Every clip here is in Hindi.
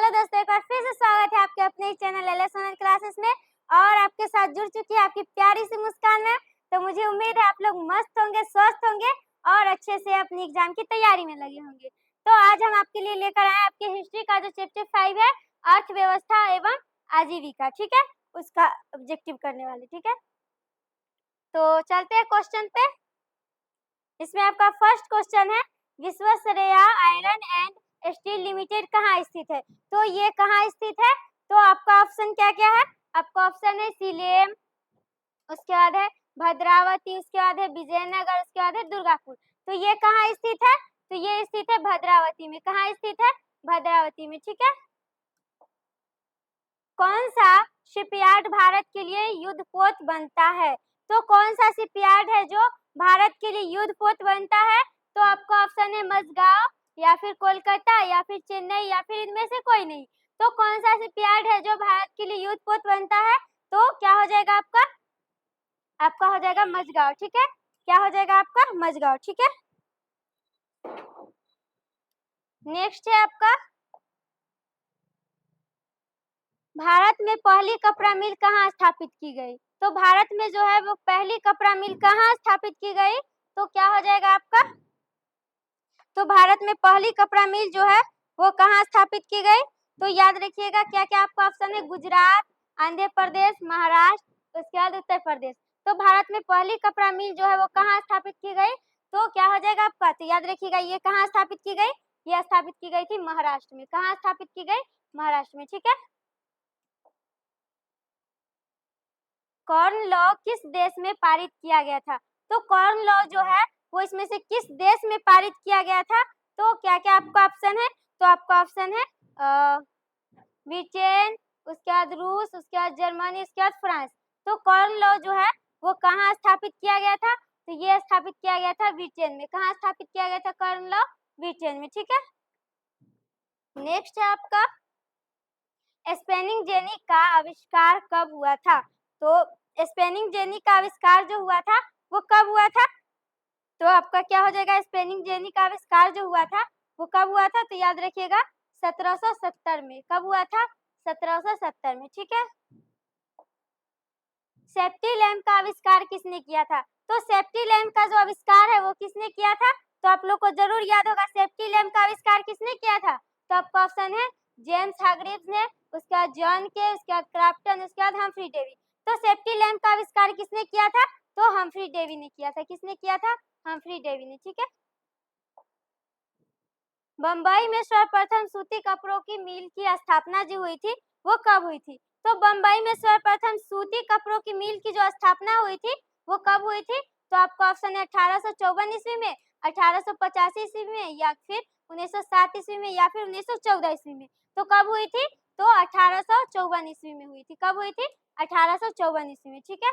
हेलो दोस्तों, एक बार फिर से स्वागत है आपके अपने चैनल एलएस ऑनलाइन क्लासेस में। और आपके साथ जुड़ चुकी है आपकी प्यारी सी मुस्कान में। तो मुझे उम्मीद है आप लोग मस्त होंगे, स्वस्थ होंगे और अच्छे से अपनी एग्जाम की तैयारी में लगे होंगे। तो आज हम आपके लिए लेकर आए आपके हिस्ट्री का जो चैप्टर 5 है, अर्थव्यवस्था एवं आजीविका, ठीक है, उसका ऑब्जेक्टिव करने वाले, ठीक है। तो चलते हैं क्वेश्चन पे। इसमें आपका फर्स्ट क्वेश्चन है, Visvesvaraya iron and steel limited कहाँ स्थित है? तो ये कहाँ स्थित है? तो आपका ऑप्शन क्या क्या है? आपका ऑप्शन है सीलेम, उसके बाद है भद्रावती, उसके बाद है विजयनगर, उसके बाद है दुर्गापुर। तो ये कहाँ स्थित है? तो ये स्थित है भद्रावती में। कहाँ स्थित है? भद्रावती में, ठीक है। कौन सा शिपयार्ड भारत के लिए युद्धपोत बनता है? तो कौन सा शिपयार्ड है जो भारत के लिए युद्धपोत बनता है? तो आपका ऑप्शन है मझगांव, या फिर कोलकाता, या फिर चेन्नई, या फिर इनमें से कोई नहीं। तो कौन सा शिपयार्ड है जो भारत के लिए युद्धपोत बनता है? तो क्या हो जाएगा आपका? आपका हो जाएगा मझगांव, ठीक है। क्या हो जाएगा आपका? मझगांव, ठीक है। नेक्स्ट है आपका, भारत में पहली कपड़ा मिल कहाँ स्थापित की गई? तो भारत में जो है वो पहली कपड़ा मिल कहाँ स्थापित की गई? तो क्या हो जाएगा आपका? तो भारत में पहली कपड़ा मिल जो है वो कहाँ स्थापित की गई? तो याद रखिएगा क्या क्या आपका ऑप्शन है, गुजरात, आंध्र प्रदेश, महाराष्ट्र, उसके बाद उत्तर प्रदेश। तो भारत में पहली कपड़ा मिल जो है वो कहाँ स्थापित की गई? तो क्या हो जाएगा आपका? तो याद रखिएगा ये कहाँ स्थापित की गई? ये स्थापित की गई थी महाराष्ट्र में। कहाँ स्थापित की गई? महाराष्ट्र में, ठीक है। कॉर्न लॉ किस देश में पारित किया गया था? तो कॉर्न लॉ जो है वो इसमें से किस देश में पारित किया गया था? तो क्या क्या आपका ऑप्शन है? तो आपका ऑप्शन है ब्रिटेन, उसके बाद रूस, उसके बाद जर्मनी, उसके बाद फ्रांस। तो कॉर्न लॉ जो है वो कहाँ स्थापित किया गया था? तो ये स्थापित किया गया था ब्रिटेन में। कहाँ स्थापित किया गया था कॉर्न लॉ? ब्रिटेन में, ठीक है। नेक्स्ट है आपका, स्पेनिंग जेनी का आविष्कार कब हुआ था? तो स्पेनिंग जेनी का आविष्कार जो हुआ था वो कब हुआ था? तो आपका क्या हो जाएगा? स्पेनिंग जेनी का आविष्कार जो हुआ था वो कब हुआ था? तो याद रखिएगा 1770 में। कब हुआ था? 1770 में, ठीक है। सेफ्टी लैंप का आविष्कार किसने किया था? तो सेफ्टी लैंप का जो आविष्कार है वो किसने किया था? तो आप लोग को जरूर याद होगा सेफ्टी लैंप का आविष्कार किसने किया था? तो आपका ऑप्शन है जेम्स हार्ग्रीव्स ने, उसके बाद जॉन के, उसके बाद क्राफ्टन, उसके बाद हम्फ्री डेवी। तो सेफ्टी लैंप का आविष्कार किसने किया था? तो हम्फ्री डेवी ने किया था। किसने किया था? हम्फ्री डेवी ने, ठीक है। बम्बई में सर्वप्रथम सूती कपड़ों की मिल की स्थापना जो हुई थी वो कब हुई थी? तो बम्बई में सर्वप्रथम सूती कपड़ों की मिल की जो स्थापना हुई थी वो कब हुई थी? तो आपका ऑप्शन है 1854 ईस्वी में, 1885 ईस्वी में, या फिर 1907 ईस्वी में, या फिर 1914 ईस्वी में। तो कब हुई थी? तो 1854 ईस्वी में हुई थी। कब हुई थी? 1854 ईस्वी में, ठीक है।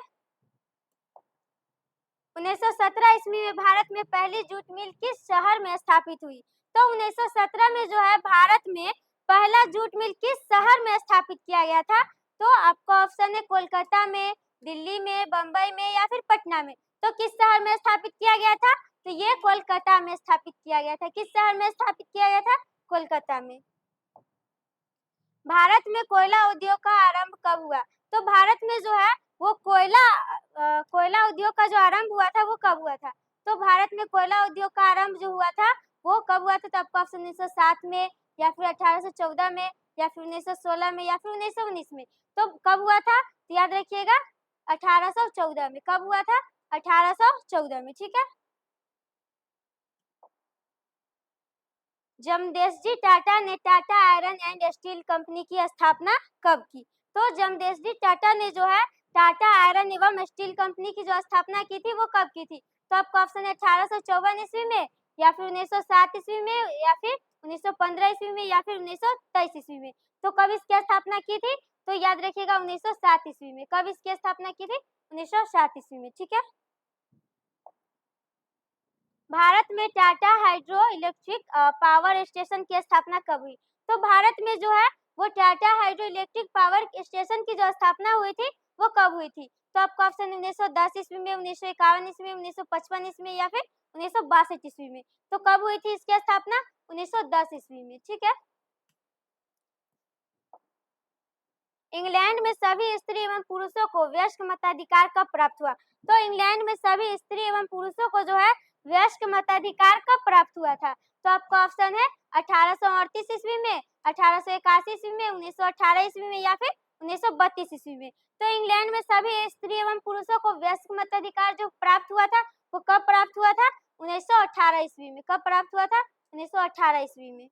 1917 ईस्वी में भारत में पहली जूट मिल किस शहर में स्थापित हुई? तो 1917 में जो है भारत में पहला जूट मिल किस शहर में स्थापित किया गया था? तो आपका ऑप्शन है कोलकाता में, दिल्ली में, बम्बई में, या फिर पटना में। तो किस शहर में स्थापित किया गया था? तो ये कोलकाता में स्थापित किया गया था। किस शहर में स्थापित किया गया था? कोलकाता में। भारत में कोयला उद्योग का आरंभ कब हुआ? तो भारत में जो है वो कोयला उद्योग का जो आरंभ हुआ था वो कब हुआ था? तो भारत में कोयला उद्योग का आरंभ जो हुआ था वो कब हुआ था? तो आपका ऑप्शन 1907 में, या फिर 1814 में, या फिर 1916 में, या फिर 1919 में। तो कब हुआ था? तो याद रखिएगा 1814 में। कब हुआ था? 1814 में, ठीक है। जमशेदजी टाटा ने Tata iron and steel company की स्थापना कब की? तो जमशेदजी टाटा ने जो है टाटा आयरन एवं स्टील कंपनी की जो स्थापना की थी वो कब की थी? तो आपका ऑप्शन है 1854 ईस्वी में, या फिर 1907 ईस्वी में, या फिर 1915 ईस्वी में, या फिर 1923 ईस्वी में। तो कब इसकी स्थापना की थी? तो याद रखिएगा 1907 ईस्वी में। कब इसकी स्थापना की थी? 1907 ईस्वी में, ठीक है। भारत में Tata hydro electric power station की स्थापना कब हुई? तो भारत में जो है वो Tata hydro electric power station की जो स्थापना हुई थी वो कब हुई थी? तो आपका ऑप्शन 1910 ईस्वी में, 1951 ईस्वी में, 1955 ईस्वी में, या फिर 1962 ईस्वी में। तो कब हुई थी इसकी स्थापना? 1910 ईस्वी में, ठीक है। इंग्लैंड में सभी स्त्री एवं पुरुषों को वयस्क मताधिकार कब प्राप्त हुआ? तो इंग्लैंड में सभी स्त्री एवं पुरुषों को जो है वयस्क मताधिकार कब प्राप्त हुआ था? तो आपका ऑप्शन है 1838 ईस्वी में, 1881 ईस्वी में, 1918 ईस्वी में या फिर 1932 ईस्वी में। तो इंग्लैंड में सभी स्त्री एवं पुरुषों को वयस्क मताधिकार जो प्राप्त हुआ था वो कब प्राप्त हुआ था? 1918 ईस्वी में। कब प्राप्त हुआ था? 1918 ईस्वी में।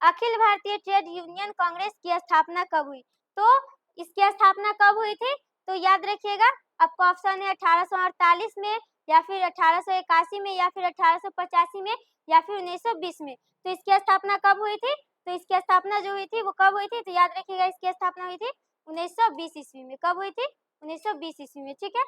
अखिल भारतीय ट्रेड यूनियन कांग्रेस की स्थापना कब हुई? तो इसकी स्थापना कब हुई थी? तो याद रखिएगा, आपका ऑप्शन है 1848 में या फिर 1881 में या फिर 1885 में या फिर 1920 में। तो इसकी स्थापना कब हुई थी? तो इसकी स्थापना जो हुई थी वो कब हुई थी? तो याद रखिएगा, इसकी स्थापना हुई थी 1920 ईस्वी में। कब हुई थी? 1920 ईस्वी में। ठीक है।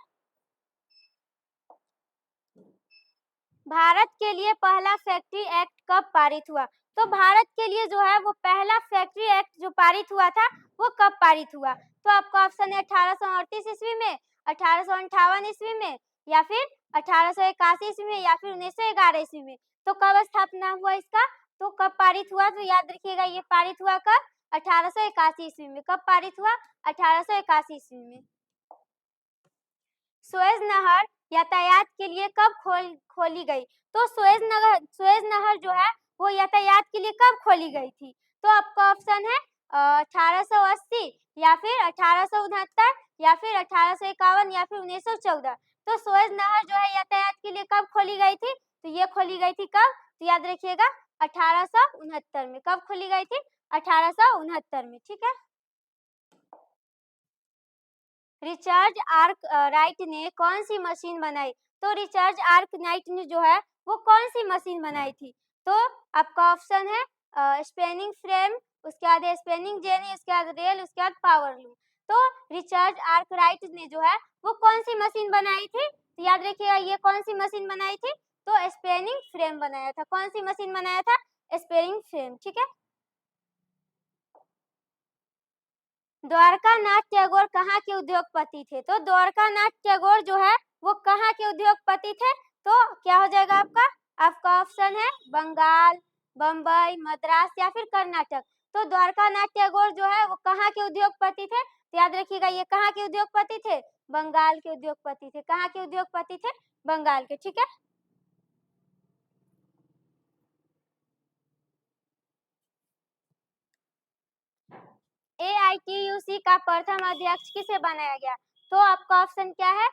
भारत के लिए पहला फैक्ट्री एक्ट कब पारित हुआ? तो भारत के लिए जो है वो पहला फैक्ट्री एक्ट जो पारित हुआ था वो कब पारित हुआ? तो आपका ऑप्शन है 1838 ईस्वी में, 1858 ईस्वी में या फिर 1881 ईस्वी में या फिर 1911 ईस्वी में। तो कब स्थापना हुआ इसका? तो कब पारित हुआ? तो याद रखिएगा, ये पारित हुआ कब? 1881 ईस्वी में। कब पारित हुआ? 1881 ईस्वी में। सुएज नहर यातायात के लिए कब खोली गई? तो सुएज नहर जो है वो यातायात के लिए कब खोली गई थी? तो आपका ऑप्शन है 1880 या फिर 1869 या फिर 1851 या फिर 1914। तो सुएज नहर जो है यातायात के लिए कब खोली गई थी? तो ये खोली गई थी कब? तो याद रखिएगा 1869 में। कब खोली गई थी? 1869 में। ठीक है। रिचर्ड आर्क राइट ने कौन सी मशीन बनाई? तो रिचर्ड आर्क राइट ने जो है वो कौन सी मशीन बनाई थी? तो आपका ऑप्शन है स्पेनिंग फ्रेम, उसके बाद स्पेनिंग जेनी, उसके बाद रेल, उसके बाद पावर लूम। तो रिचर्ड आर्क राइट ने जो है वो कौन सी मशीन बनाई थी? तो याद रखिएगा, ये कौन सी मशीन बनाई थी? तो स्पेनिंग फ्रेम बनाया था। कौन सी मशीन बनाया था? Spinning frame. ठीक है। द्वारकानाथ टैगोर कहाँ के उद्योगपति थे? तो द्वारकानाथ टैगोर जो है वो कहाँ के उद्योगपति थे? तो क्या हो जाएगा आपका? आपका ऑप्शन है बंगाल, बम्बई, मद्रास या फिर कर्नाटक। तो द्वारकानाथ टैगोर जो है वो कहाँ के उद्योगपति थे? तो याद रखिएगा, ये कहाँ के उद्योगपति थे? बंगाल के उद्योगपति थे। कहाँ के उद्योगपति थे? बंगाल के। ठीक है। AITUC का प्रथम अध्यक्ष किसे बनाया गया? तो आपका ऑप्शन क्या है?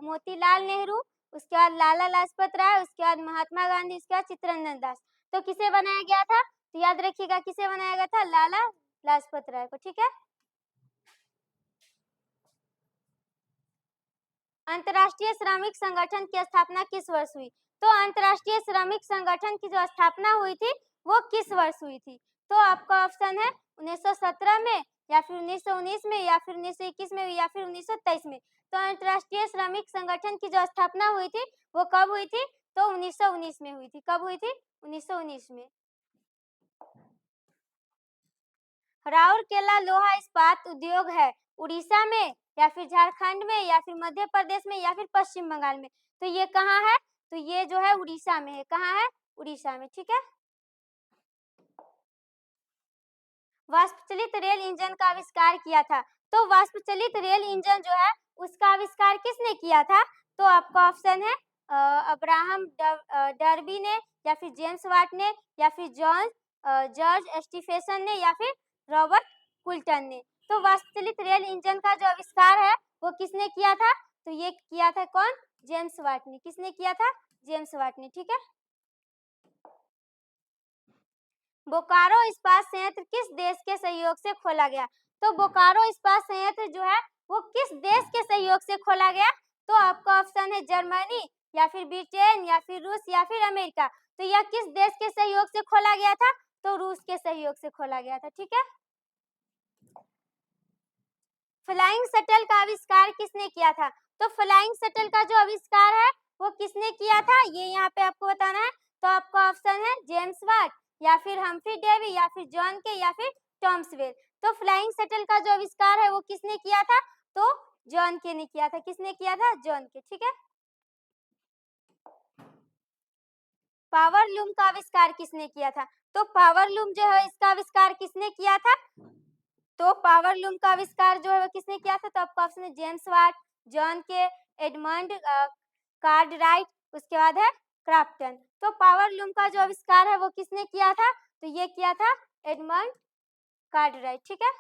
मोतीलाल नेहरू, उसके बाद लाला लाजपत राय, उसके बाद महात्मा गांधी, उसके बाद चित्तरंजन दास। तो किसे बनाया गया था? तो याद रखिएगा, किसे बनाया गया था? लाला लाजपत राय को। ठीक है। अंतर्राष्ट्रीय श्रमिक संगठन की स्थापना किस वर्ष हुई? तो अंतर्राष्ट्रीय श्रमिक संगठन की जो स्थापना हुई थी वो किस वर्ष हुई थी? तो आपका ऑप्शन है 1917 में या फिर 1919 में या फिर 1921 में या फिर 1923 में। तो अंतर्राष्ट्रीय श्रमिक संगठन की जो स्थापना हुई थी वो कब हुई थी? तो 1919 में हुई थी। कब हुई थी? 1919 में। राउरकेला लोहा इस्पात उद्योग है उड़ीसा में या फिर झारखंड में या फिर मध्य प्रदेश में या फिर पश्चिम बंगाल में। तो ये कहाँ है? तो ये जो है उड़ीसा में है। कहाँ है? उड़ीसा में। ठीक है। वाष्पचलित रेल इंजन का आविष्कार किया था। तो वाष्पचलित रेल इंजन जो है उसका आविष्कार किसने किया था? तो आपका ऑप्शन है अब्राहम डर्बी ने या फिर जेम्स वाट ने या फिर जॉर्ज स्टीफेसन ने या फिर रॉबर्ट कुल्टन ने। तो वाष्पचलित रेल इंजन का जो आविष्कार है वो किसने किया था? तो ये किया था कौन? जेम्स वाट ने। किसने किया था? जेम्स वाट ने। ठीक है। बोकारो इस्पात संयंत्र किस देश के सहयोग से खोला गया? तो बोकारो इस्पात संयंत्र जो है वो किस देश के सहयोग से खोला गया? तो आपका ऑप्शन है जर्मनी या फिर ब्रिटेन या फिर रूस या फिर अमेरिका। तो यह किस देश के सहयोग से खोला गया था? तो रूस के सहयोग से खोला गया था। ठीक है। फ्लाइंग शटल का आविष्कार किसने किया था? तो फ्लाइंग शटल का जो आविष्कार है वो किसने किया था? ये यहाँ पे आपको बताना है। तो आपका ऑप्शन है जेम्स वाट या फिर हम्फ्री डेवी या फिर जॉन के या फिर टॉमस वेल। तो फ्लाइंग शटल का जो आविष्कार है वो किसने किया था? तो जॉन के ने किया था। किसने किया था? जॉन के। ठीक है। पावर लूम का आविष्कार किसने किया था? तो पावर लूम जो है इसका आविष्कार किसने किया था? तो पावर लूम का आविष्कार जो है वो किसने किया था? तो आपका ऑप्शन है जेम्स वाट, जॉन के, एडमंड कार्डराइट, उसके बाद है क्राफ्टन। तो पावर लूम का जो आविष्कार है वो किसने किया था? तो ये किया था एडमंड कार्डराइट, ठीक है।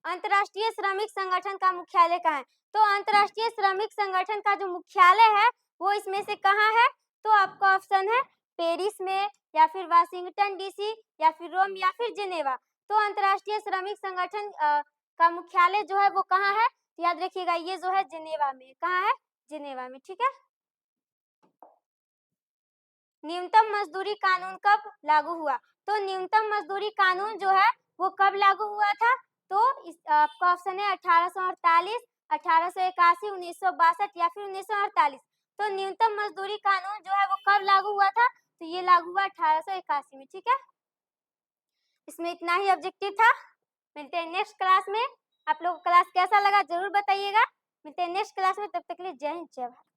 अंतर्राष्ट्रीय श्रमिक संगठन का मुख्यालय कहाँ है? तो अंतर्राष्ट्रीय श्रमिक संगठन का जो मुख्यालय है वो इसमें से कहाँ है? तो आपका ऑप्शन है पेरिस में, या फिर वाशिंगटन डीसी, या फिर रोम, या फिर जिनेवा। तो अंतर्राष्ट्रीय श्रमिक संगठन का मुख्यालय जो है वो कहाँ है? याद रखिएगा, ये जो है जिनेवा में। कहाँ है? जिनेवा में, ठीक है। न्यूनतम मजदूरी कानून कब लागू हुआ? तो न्यूनतम मजदूरी कानून जो है वो कब लागू हुआ था? तो इस आपका ऑप्शन है 1848, 1881, 1962 या फिर 1948। तो न्यूनतम मजदूरी कानून जो है वो कब लागू हुआ था? तो ये लागू हुआ 1881 में, ठीक है। इसमें इतना ही ऑब्जेक्टिव था। मिलते हैं नेक्स्ट क्लास में। आप लोग को क्लास कैसा लगा जरूर बताइएगा। मिलते हैं नेक्स्ट क्लास में, तब तक के लिए जय हिंद, जय भारत।